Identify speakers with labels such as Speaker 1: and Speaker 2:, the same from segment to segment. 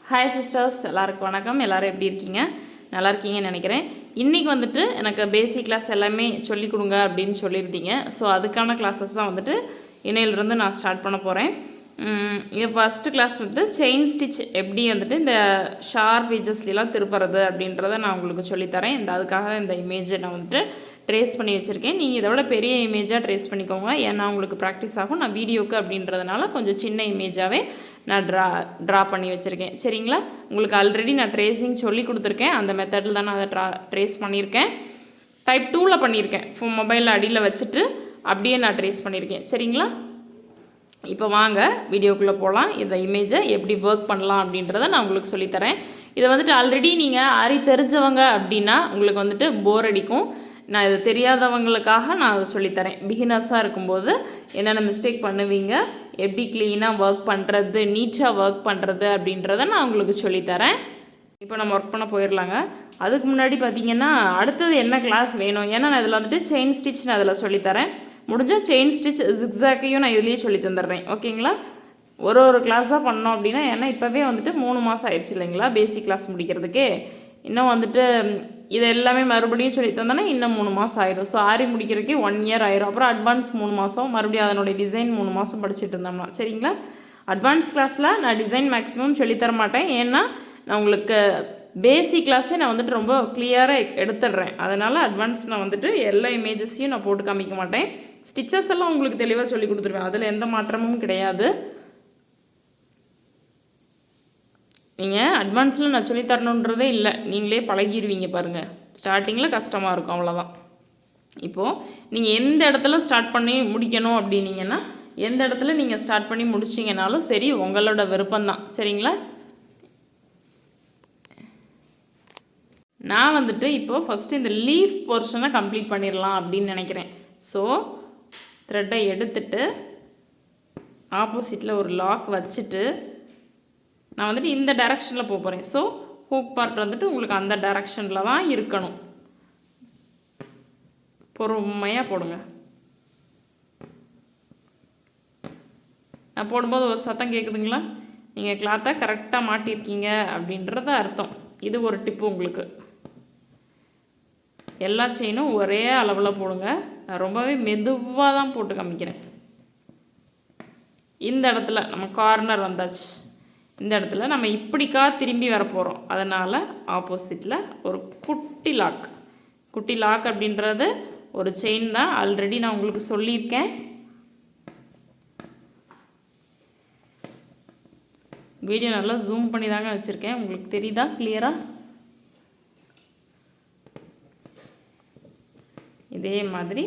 Speaker 1: Hi sisters, எல்லாருக்கும் வணக்கம். எல்லோரும் எப்படி இருக்கீங்க? நல்லா இருக்கீங்கன்னு நினைக்கிறேன். இன்றைக்கி வந்துட்டு எனக்கு பேசிக் கிளாஸ் எல்லாமே சொல்லிக் கொடுங்க அப்படின்னு சொல்லியிருந்தீங்க. ஸோ அதுக்கான கிளாஸஸ் தான் வந்துட்டு இன்னையிலிருந்து நான் ஸ்டார்ட் பண்ண போகிறேன். இது ஃபஸ்ட்டு கிளாஸ் வந்துட்டு செயின் ஸ்டிச் எப்படி வந்துட்டு இந்த ஷார்ப் எஜஸ்லாம் திருப்புறது அப்படின்றத நான் உங்களுக்கு சொல்லித்தரேன். அதுக்காக இந்த இமேஜை நான் வந்துட்டு ட்ரேஸ் பண்ணி வச்சுருக்கேன். நீங்கள் இதை விட பெரிய இமேஜாக ட்ரேஸ் பண்ணிக்கோங்க. ஏன்னா உங்களுக்கு ப்ராக்டிஸ் ஆகும். நான் வீடியோவுக்கு அப்படின்றதுனால கொஞ்சம் சின்ன இமேஜாகவே நான் ட்ரா பண்ணி வச்சுருக்கேன். சரிங்களா? உங்களுக்கு ஆல்ரெடி நான் ட்ரேஸிங் சொல்லி கொடுத்துருக்கேன். அந்த மெத்தடில் தான் நான் அதை ட்ரேஸ் பண்ணியிருக்கேன். டைப் 2ல் பண்ணியிருக்கேன். மொபைலில் அடியில் வச்சுட்டு அப்படியே நான் ட்ரேஸ் பண்ணியிருக்கேன். சரிங்களா? இப்போ வாங்க வீடியோக்குள்ளே போகலாம். இந்த இமேஜை எப்படி ஒர்க் பண்ணலாம் அப்படின்றத நான் உங்களுக்கு சொல்லித்தரேன். இதை வந்துட்டு ஆல்ரெடி நீங்கள் ஆரி தெரிஞ்சவங்க அப்படின்னா உங்களுக்கு வந்துட்டு போர் அடிக்கும். நான் இது தெரியாதவங்களுக்காக நான் அதை சொல்லித்தரேன். பிகினர்ஸாக இருக்கும்போது என்னென்ன மிஸ்டேக் பண்ணுவீங்க, எப்படி க்ளீனாக ஒர்க் பண்ணுறது, நீட்டாக ஒர்க் பண்ணுறது அப்படின்றத நான் உங்களுக்கு சொல்லித்தரேன். இப்போ நம்ம ஒர்க் பண்ண போயிடலாங்க. அதுக்கு முன்னாடி பார்த்திங்கன்னா அடுத்தது என்ன கிளாஸ் வேணும், ஏன்னா நான் இதில் வந்துட்டு செயின் ஸ்டிச் நான் அதில் சொல்லித்தரேன். முடிஞ்சால் செயின் ஸ்டிச் ஜிக்ஸாக்கையும் நான் இதுலேயே சொல்லி தந்துடுறேன். ஓகேங்களா? ஒரு கிளாஸாக பண்ணோம் அப்படின்னா, ஏன்னா இப்போவே வந்துட்டு 3 மாதம் ஆயிடுச்சு இல்லைங்களா பேசிக் கிளாஸ் முடிக்கிறதுக்கே. இன்னும் வந்துட்டு இது எல்லாமே மறுபடியும் சொல்லி தந்தோன்னா இன்னும் 3 மாதம் ஆயிடும். ஸோ ஆரி முடிக்கிறதுக்கே 1 இயர் ஆயிரும். அப்புறம் அட்வான்ஸ் 3 மாதம், மறுபடியும் அதனுடைய டிசைன் 3 மாதம் படிச்சுட்டு இருந்தோம்னா. சரிங்களா? அட்வான்ஸ் கிளாஸில் நான் டிசைன் மேக்ஸிமம் சொல்லித்தர மாட்டேன். ஏன்னா நான் உங்களுக்கு பேசிக் கிளாஸே நான் வந்துட்டு ரொம்ப கிளியராக எடுத்துடுறேன். அதனால் அட்வான்ஸ் நான் வந்துட்டு எல்லா இமேஜஸையும் நான் போட்டு காமிக்க மாட்டேன். ஸ்டிச்சஸ் எல்லாம் உங்களுக்கு தெளிவாக சொல்லி கொடுத்துருவேன். அதில் எந்த மாற்றமும் கிடையாது. நீங்கள் அட்வான்ஸில் நான் சொல்லித்தரணுன்றதே இல்லை, நீங்களே பழகிடுவீங்க பாருங்கள். ஸ்டார்டிங்கில் கஷ்டமாக இருக்கும், அவ்வளோதான். இப்போது நீங்கள் எந்த இடத்துல ஸ்டார்ட் பண்ணி முடிக்கணும் அப்படின்னீங்கன்னா, எந்த இடத்துல நீங்கள் ஸ்டார்ட் பண்ணி முடிச்சிங்கனாலும் சரி, உங்களோட விருப்பம்தான். சரிங்களா? நான் வந்துட்டு இப்போது ஃபஸ்ட்டு இந்த லீஃப் போர்ஷனை கம்ப்ளீட் பண்ணிடலாம் அப்படின்னு நினைக்கிறேன். ஸோ த்ரெட்டை எடுத்துட்டு ஆப்போசிட்டில் ஒரு லாக் வச்சுட்டு நான் வந்துட்டு இந்த டைரக்ஷனில் போக போகிறேன். ஸோ ஹூக் பார்ட் வந்துட்டு உங்களுக்கு அந்த டைரக்ஷனில் தான் இருக்கணும். பொறுமையாக போடுங்க. நான் போடும்போது ஒரு சத்தம் கேட்குதுங்களா? நீங்கள் கிளாத்தை கரெக்டாக மாட்டியிருக்கீங்க அப்படின்றத அர்த்தம். இது ஒரு டிப்பு உங்களுக்கு. எல்லா செயினும் ஒரே அளவில் போடுங்க. நான் ரொம்பவே மெதுவாக தான் போட்டு காமிக்கிறேன். இந்த இடத்துல நம்ம கார்னர் வந்தாச்சு. இந்த இடத்துல நம்ம இப்படிக்கா திரும்பி வர போகிறோம். அதனால் ஆப்போசிட்டில் ஒரு குட்டி லாக். குட்டி லாக் அப்படின்றது ஒரு செயின் தான். ஆல்ரெடி நான் உங்களுக்கு சொல்லியிருக்கேன். வீடியோ நல்லா ஜூம் பண்ணி தாங்க வச்சுருக்கேன். உங்களுக்கு தெரியுதா கிளியராக? இதே மாதிரி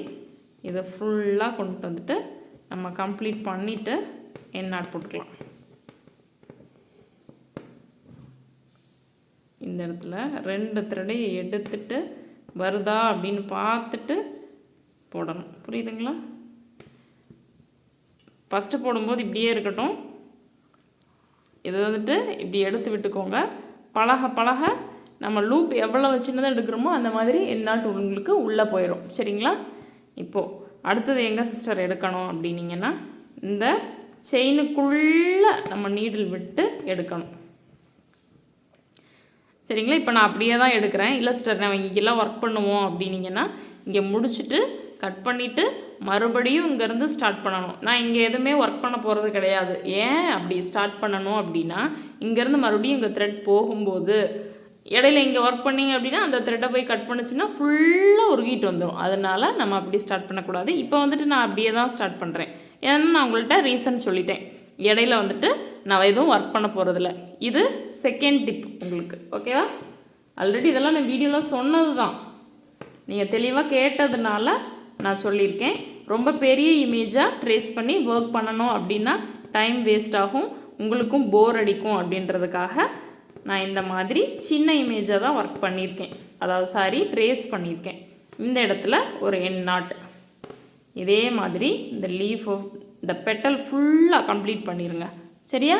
Speaker 1: இதை ஃபுல்லாக கொண்டு வந்துட்டு நம்ம கம்ப்ளீட் பண்ணிவிட்டு என் நாட் போட்டுக்கலாம். இந்த இடத்துல 2 த்ரெடையை எடுத்துட்டு வருதா அப்படின்னு பார்த்துட்டு போடணும். புரியுதுங்களா? ஃபஸ்ட்டு போடும்போது இப்படியே இருக்கட்டும். இதை வந்துட்டு இப்படி எடுத்து விட்டுக்கோங்க. பழக பழக நம்ம லூப் எவ்வளோ சின்னதாக எடுக்கிறோமோ அந்த மாதிரி என்னாட்டு உங்களுக்கு உள்ளே போயிடும். சரிங்களா? இப்போது அடுத்தது எங்கே சிஸ்டர் எடுக்கணும் அப்படின்னீங்கன்னா, இந்த செயினுக்குள்ளே நம்ம நீடில் விட்டு எடுக்கணும். சரிங்களா? இப்போ நான் அப்படியே தான் எடுக்கிறேன். இல்லை சிஸ்டர் நான் இங்கெல்லாம் ஒர்க் பண்ணுவோம் அப்படின்னீங்கன்னா, இங்கே முடிச்சுட்டு கட் பண்ணிவிட்டு மறுபடியும் இங்கேருந்து ஸ்டார்ட் பண்ணணும். நான் இங்கே எதுவுமே ஒர்க் பண்ண போகிறது கிடையாது. ஏன் அப்படி ஸ்டார்ட் பண்ணணும் அப்படின்னா, இங்கேருந்து மறுபடியும் இங்கே த்ரெட் போகும்போது இடையில இங்கே ஒர்க் பண்ணிங்க அப்படின்னா அந்த த்ரெட்டை போய் கட் பண்ணிச்சுன்னா ஃபுல்லாக உருகிட்டு வந்துடும். அதனால் நம்ம அப்படி ஸ்டார்ட் பண்ணக்கூடாது. இப்போ வந்துட்டு நான் அப்படியே தான் ஸ்டார்ட் பண்ணுறேன். ஏன்னா நான் உங்கள்கிட்ட ரீசன் சொல்லிட்டேன். இடையில வந்துட்டு நான் எதுவும் ஒர்க் பண்ண போகிறதில்ல. இது செகண்ட் டிப் உங்களுக்கு. ஓகேவா? ஆல்ரெடி இதெல்லாம் நான் வீடியோவில் சொன்னது தான். நீங்கள் தெளிவாக கேட்டதுனால நான் சொல்லியிருக்கேன். ரொம்ப பெரிய இமேஜாக ட்ரேஸ் பண்ணி ஒர்க் பண்ணணும் அப்படின்னா டைம் வேஸ்ட் ஆகும், உங்களுக்கும் போர் அடிக்கும். அப்படின்றதுக்காக நான் இந்த மாதிரி சின்ன இமேஜாக தான் ஒர்க் பண்ணியிருக்கேன். அதாவது ட்ரேஸ் பண்ணியிருக்கேன். இந்த இடத்துல ஒரு என் நாட். இதே மாதிரி இந்த லீஃப் இந்த பெட்டல் ஃபுல்லாக கம்ப்ளீட் பண்ணிடுங்க. சரியா?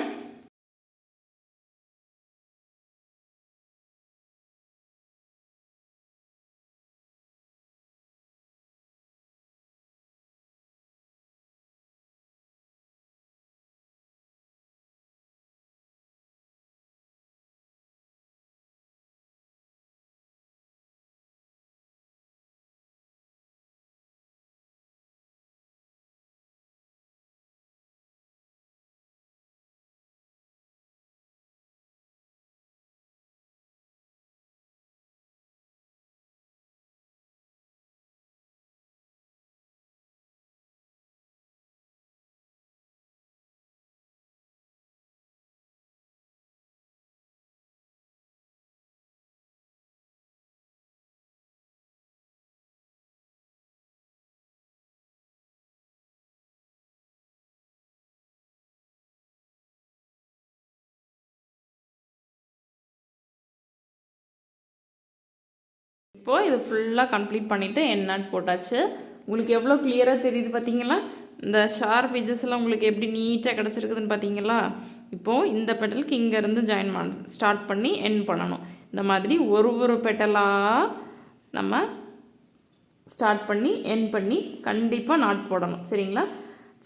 Speaker 1: இப்போது இது ஃபுல்லாக கம்ப்ளீட் பண்ணிவிட்டு என் நாட் போட்டாச்சு. உங்களுக்கு எவ்வளோ கிளியராக தெரியுது பார்த்தீங்களா? இந்த ஷார்ப் எட்ஜஸ் எல்லாம் உங்களுக்கு எப்படி நீட்டாக கிடச்சிருக்குதுன்னு பார்த்தீங்களா? இப்போது இந்த பெட்டலுக்கு இங்கேருந்து ஜாயின் ஸ்டார்ட் பண்ணி எண்ட் பண்ணணும். இந்த மாதிரி ஒரு பெட்டலாக நம்ம ஸ்டார்ட் பண்ணி எண்ட் பண்ணி கண்டிப்பாக நாட் போடணும். சரிங்களா?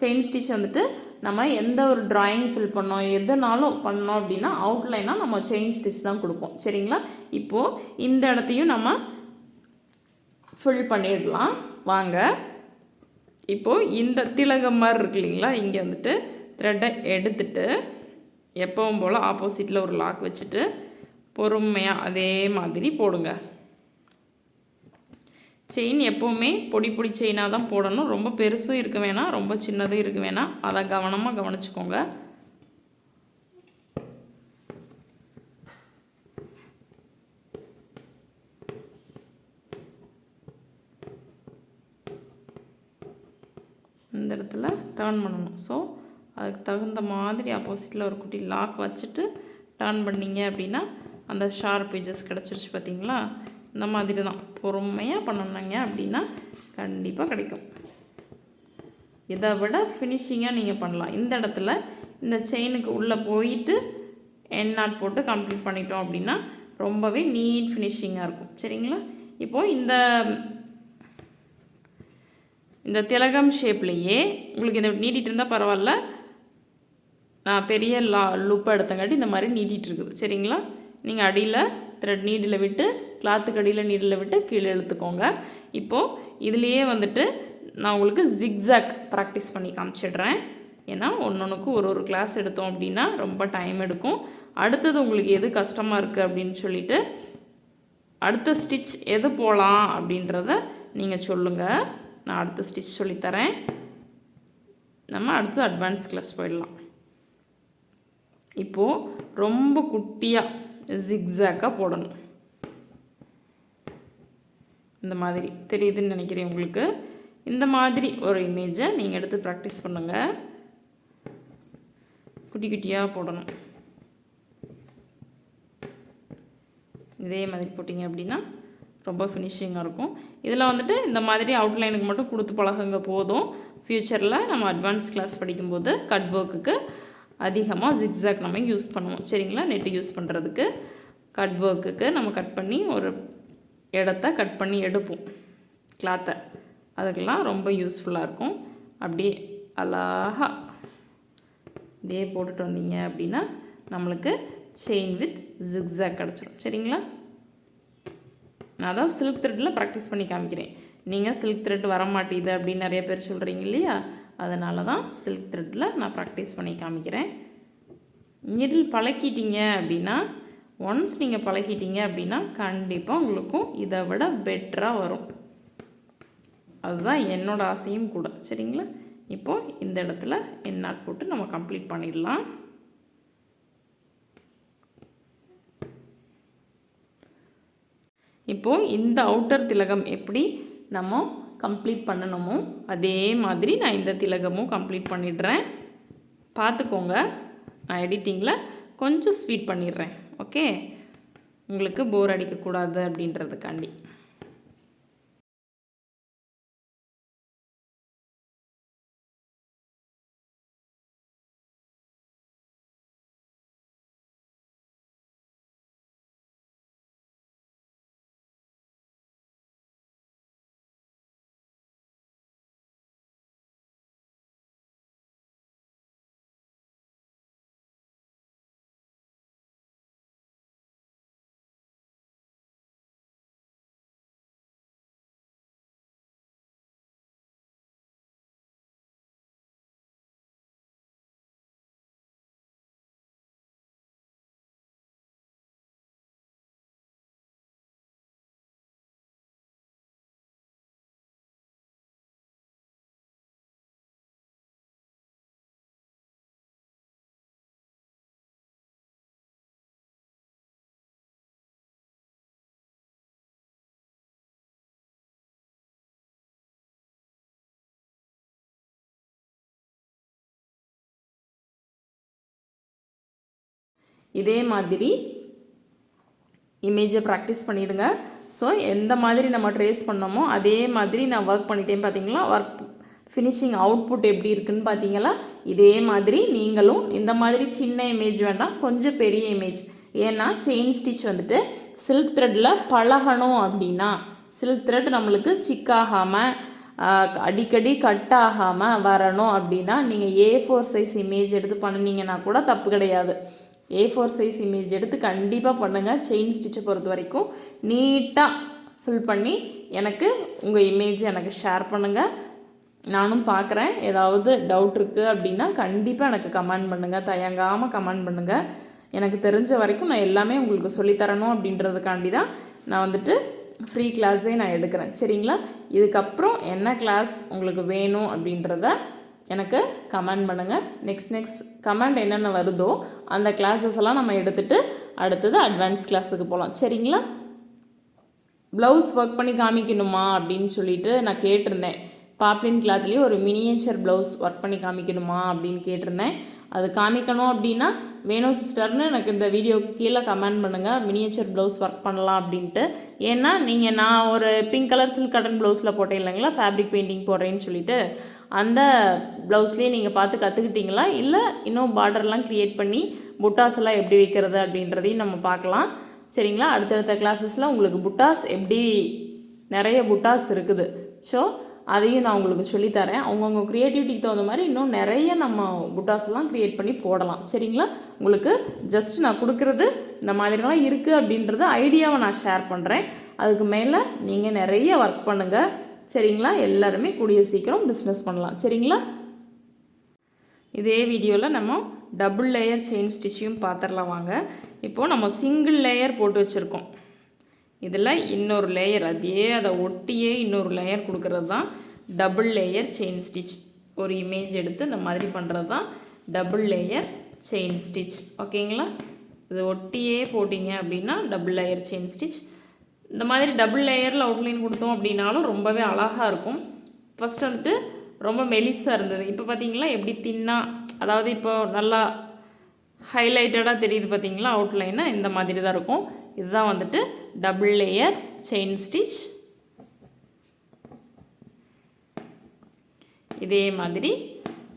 Speaker 1: செயின் ஸ்டிச் வந்துட்டு நம்ம எந்த ஒரு ட்ராயிங் ஃபில் பண்ணோம் எதுனாலும் பண்ணோம் அப்படின்னா அவுட்லைனாக நம்ம செயின் ஸ்டிச் தான் கொடுப்போம். சரிங்களா? இப்போது இந்த இடத்தையும் நம்ம ஃபில் பண்ணிடலாம் வாங்க. இப்போது இந்த திலகம் மாதிரி இருக்கு இல்லைங்களா, இங்கே வந்துட்டு த்ரெட்டை எடுத்துட்டு எப்பவும் போல் ஆப்போசிட்டில் ஒரு லாக் வச்சுட்டு பொறுமையாக அதே மாதிரி போடுங்க. செயின் எப்போவுமே பொடி செயினாக தான் போடணும். ரொம்ப பெருசும் இருக்க வேணாம், ரொம்ப சின்னதும் இருக்க வேணாம். அதை கவனமாக கவனிச்சுக்கோங்க. இந்த இடத்துல டர்ன் பண்ணணும். ஸோ அதுக்கு தகுந்த மாதிரி ஆப்போசிட்டில் ஒரு குட்டி லாக் வச்சுட்டு டர்ன் பண்ணிங்க அப்படின்னா அந்த ஷார்ப் எட்ஜஸ் கிடச்சிருச்சு பார்த்தீங்களா? இந்த மாதிரி தான் பொறுமையாக பண்ணணுங்க அப்படின்னா கண்டிப்பாக கிடைக்கும். இதை விட ஃபினிஷிங்காக நீங்கள் பண்ணலாம். இந்த இடத்துல இந்த செயினுக்கு உள்ளே போயிட்டு என் நாட் போட்டு கம்ப்ளீட் பண்ணிட்டோம் அப்படின்னா ரொம்பவே நீட் ஃபினிஷிங்காக இருக்கும். சரிங்களா? இப்போது இந்த திலகம் ஷேப்லேயே உங்களுக்கு இதை நீட்டிகிட்டு இருந்தால் பரவாயில்ல. நான் பெரிய லூப்பை எடுத்தங்காட்டி இந்த மாதிரி நீட்டிகிட்டு இருக்குது. சரிங்களா? நீங்கள் அடியில் த்ரெட் நீடில் விட்டு கிளாத்துக்கு அடியில் நீடில் விட்டு கீழே இழுத்துக்கோங்க. இப்போது இதுலேயே வந்துட்டு நான் உங்களுக்கு ஜிக்ஸாக் ப்ராக்டிஸ் பண்ணி காமிச்சிடுறேன். ஏன்னா ஒன்றுக்கு ஒரு கிளாஸ் எடுத்தோம் அப்படின்னா ரொம்ப டைம் எடுக்கும். அடுத்தது உங்களுக்கு எது கஷ்டமாக இருக்குது அப்படின்னு சொல்லிவிட்டு அடுத்த ஸ்டிச் எது போகலாம் அப்படின்றத நீங்கள் சொல்லுங்கள். நான் அடுத்த ஸ்டிச் சொல்லித்தரேன். நம்ம அடுத்து அட்வான்ஸ் கிளாஸ் போயிடலாம். இப்போது ரொம்ப குட்டியாக ஜிக்ஸாக்காக போடணும். இந்த மாதிரி தெரியுதுன்னு நினைக்கிறேன் உங்களுக்கு. இந்த மாதிரி ஒரு இமேஜை நீங்கள் எடுத்து ப்ராக்டிஸ் பண்ணுங்கள். குட்டி குட்டியாக போடணும். இதே மாதிரி போட்டிங்க அப்படின்னா ரொம்ப ஃபினிஷிங்காக இருக்கும். இதில் வந்துட்டு இந்த மாதிரி அவுட்லைனுக்கு மட்டும் கொடுத்து பழகுங்க போதும். ஃப்யூச்சரில் நம்ம அட்வான்ஸ் கிளாஸ் படிக்கும்போது கட் ஒர்க்குக்கு அதிகமாக ஜிக்ஸாக் நம்ம யூஸ் பண்ணுவோம். சரிங்களா? நெட்டு யூஸ் பண்ணுறதுக்கு கட் ஒர்க்குக்கு நம்ம கட் பண்ணி ஒரு இடத்த கட் பண்ணி எடுப்போம் கிளாத்தை. அதுக்கெல்லாம் ரொம்ப யூஸ்ஃபுல்லாக இருக்கும். அப்படியே அழகாக இதே போட்டுட்டு வந்தீங்க அப்படின்னா நம்மளுக்கு செயின் வித் ஜிக்ஸாக் கிடச்சிடும். சரிங்களா? நான் தான் சில்க் த்ரெட்டில் ப்ராக்டிஸ் பண்ணி காமிக்கிறேன். நீங்கள் சில்க் த்ரெட் வர மாட்டேது அப்படின்னு நிறைய பேர் சொல்கிறீங்க இல்லையா? அதனால தான் சில்க் த்ரெட்டில் நான் ப்ராக்டிஸ் பண்ணி காமிக்கிறேன். நீடில் பழக்கிட்டீங்க அப்படின்னா ஒன்ஸ் நீங்கள் பழகிட்டீங்க அப்படின்னா கண்டிப்பாக உங்களுக்கும் இதை விட பெட்டராக வரும். அதுதான் என்னோடய ஆசையும் கூட. சரிங்களா? இப்போது இந்த இடத்துல என் நாட் போட்டு நம்ம கம்ப்ளீட் பண்ணிடலாம். இப்போது இந்த அவுட்டர் திலகம் எப்படி நம்ம கம்ப்ளீட் பண்ணணுமோ அதே மாதிரி நான் இந்த திலகமும் கம்ப்ளீட் பண்ணிடுறேன். பார்த்துக்கோங்க, நான் எடிட்டிங்கில் கொஞ்சம் ஸ்வீட் பண்ணிடுறேன். ஓகே, உங்களுக்கு போர் அடிக்கக்கூடாது அப்படின்றதுக்காண்டி. இதே மாதிரி இமேஜை ப்ராக்டிஸ் பண்ணிவிடுங்க. ஸோ எந்த மாதிரி நம்ம ட்ரேஸ் பண்ணோமோ அதே மாதிரி நான் ஒர்க் பண்ணிட்டேன். பார்த்தீங்களா, ஒர்க் ஃபினிஷிங் அவுட்புட் எப்படி இருக்குதுன்னு பார்த்தீங்களா. இதே மாதிரி நீங்களும் இந்த மாதிரி சின்ன இமேஜ் வேண்டாம், கொஞ்சம் பெரிய இமேஜ். ஏன்னா செயின் ஸ்டிச் வந்துட்டு சில்க் த்ரெட்டில் பழகணும் அப்படின்னா, சில்க் த்ரெட் நம்மளுக்கு சிக்காகாமல் அடிக்கடி கட் ஆகாமல் வரணும் அப்படின்னா நீங்கள் A4 சைஸ் இமேஜ் எடுத்து பண்ணினீங்கன்னா கூட தப்பு கிடையாது. A4 சைஸ் இமேஜ் எடுத்து கண்டிப்பாக பண்ணுங்கள். செயின் ஸ்டிச்சை பொறுத்த வரைக்கும் நீட்டாக ஃபில் பண்ணி எனக்கு உங்கள் இமேஜ் எனக்கு ஷேர் பண்ணுங்கள். நானும் பார்க்குறேன். ஏதாவது டவுட் இருக்குது அப்படின்னா கண்டிப்பாக எனக்கு கமெண்ட் பண்ணுங்கள், தயங்காமல் கமெண்ட் பண்ணுங்கள். எனக்கு தெரிஞ்ச வரைக்கும் நான் எல்லாமே உங்களுக்கு சொல்லித்தரணும் அப்படின்றதுக்காண்டி தான் நான் வந்துட்டு ஃப்ரீ கிளாஸே நான் எடுக்கிறேன். சரிங்களா, இதுக்கப்புறம் என்ன கிளாஸ் உங்களுக்கு வேணும் அப்படின்றத எனக்கு கமெண்ட் பண்ணுங்கள். நெக்ஸ்ட் கமெண்ட் என்னென்ன வருதோ அந்த கிளாஸஸ் எல்லாம் நம்ம எடுத்துகிட்டு அடுத்தது அட்வான்ஸ் கிளாஸுக்கு போகலாம். சரிங்களா, ப்ளவுஸ் ஒர்க் பண்ணி காமிக்கணுமா அப்படின்னு சொல்லிட்டு நான் கேட்டிருந்தேன். பாப்ளின் கிளாத்லேயே ஒரு மினியேச்சர் ப்ளவுஸ் ஒர்க் பண்ணி காமிக்கணுமா அப்படின்னு கேட்டிருந்தேன். அது காமிக்கணும் அப்படின்னா வேணும் சிஸ்டர்னு எனக்கு இந்த வீடியோக்கு கீழே கமெண்ட் பண்ணுங்கள். மினியேச்சர் ப்ளவுஸ் ஒர்க் பண்ணலாம் அப்படின்ட்டு. ஏன்னா நான் ஒரு பிங்க் கலர் சில்க் காட்டன் ப்ளவுஸில் போட்டேன் இல்லைங்களா, ஃபேப்ரிக் பெயிண்டிங் போடுறேன்னு சொல்லிட்டு, அந்த ப்ளவுஸ்லேயே நீங்கள் பார்த்து கற்றுக்கிட்டீங்களா, இல்லை இன்னும் பார்டர்லாம் க்ரியேட் பண்ணி புட்டாஸ் எல்லாம் எப்படி வைக்கிறது அப்படின்றதையும் நம்ம பார்க்கலாம். சரிங்களா, அடுத்தடுத்த கிளாஸஸில் உங்களுக்கு புட்டாஸ் எப்படி நிறைய புட்டாஸ் இருக்குது. ஸோ அதையும் நான் உங்களுக்கு சொல்லித்தரேன். அவங்கவுங்க க்ரியேட்டிவிட்டிக்கு தகுந்த மாதிரி இன்னும் நிறைய நம்ம புட்டாஸ்லாம் க்ரியேட் பண்ணி போடலாம். சரிங்களா, உங்களுக்கு ஜஸ்ட் நான் கொடுக்குறது இந்த மாதிரிலாம் இருக்குது அப்படின்றத ஐடியாவை நான் ஷேர் பண்ணுறேன். அதுக்கு மேலே நீங்கள் நிறைய ஒர்க் பண்ணுங்கள். சரிங்களா, எல்லாருமே கூடிய சீக்கிரம் பிஸ்னஸ் பண்ணலாம். சரிங்களா, இதே வீடியோவில் நம்ம டபுள் லேயர் செயின் ஸ்டிச்சையும் பார்த்துடலாம் வாங்க. இப்போது நம்ம சிங்கிள் லேயர் போட்டு வச்சுருக்கோம். இதில் இன்னொரு லேயர் அதை ஒட்டியே இன்னொரு லேயர் கொடுக்கறது தான் டபுள் லேயர் செயின் ஸ்டிச். ஒரு இமேஜ் எடுத்து இந்த மாதிரி பண்ணுறது தான் டபுள் லேயர் செயின் ஸ்டிச். ஓகேங்களா, இது ஒட்டியே போட்டிங்க அப்படின்னா டபுள் லேயர் செயின் ஸ்டிச். இந்த மாதிரி டபுள் லேயரில் அவுட்லைன் கொடுத்தோம் அப்படின்னாலும் ரொம்பவே அழகாக இருக்கும். ஃபஸ்ட்டு வந்துட்டு ரொம்ப மெலிசாக இருந்தது. இப்போ பார்த்தீங்களா எப்படி தின்னாக, அதாவது இப்போ நல்லா ஹைலைட்டடாக தெரியுது பார்த்தீங்களா அவுட்லைனை. இந்த மாதிரி தான் இருக்கும். இதுதான் வந்துட்டு டபுள் லேயர் செயின் ஸ்டிச். இதே மாதிரி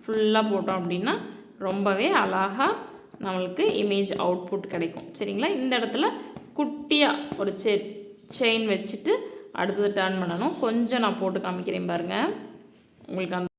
Speaker 1: ஃபுல்லாக போட்டோம் அப்படின்னா ரொம்பவே அழகாக நம்மளுக்கு இமேஜ் அவுட்புட் கிடைக்கும். சரிங்களா, இந்த இடத்துல குட்டியாக ஒரு செயின் வச்சுட்டு அடுத்தது டர்ன் பண்ணணும். கொஞ்சம் நான் போட்டு காமிக்கிறேன் பாருங்கள். உங்களுக்கு அந்த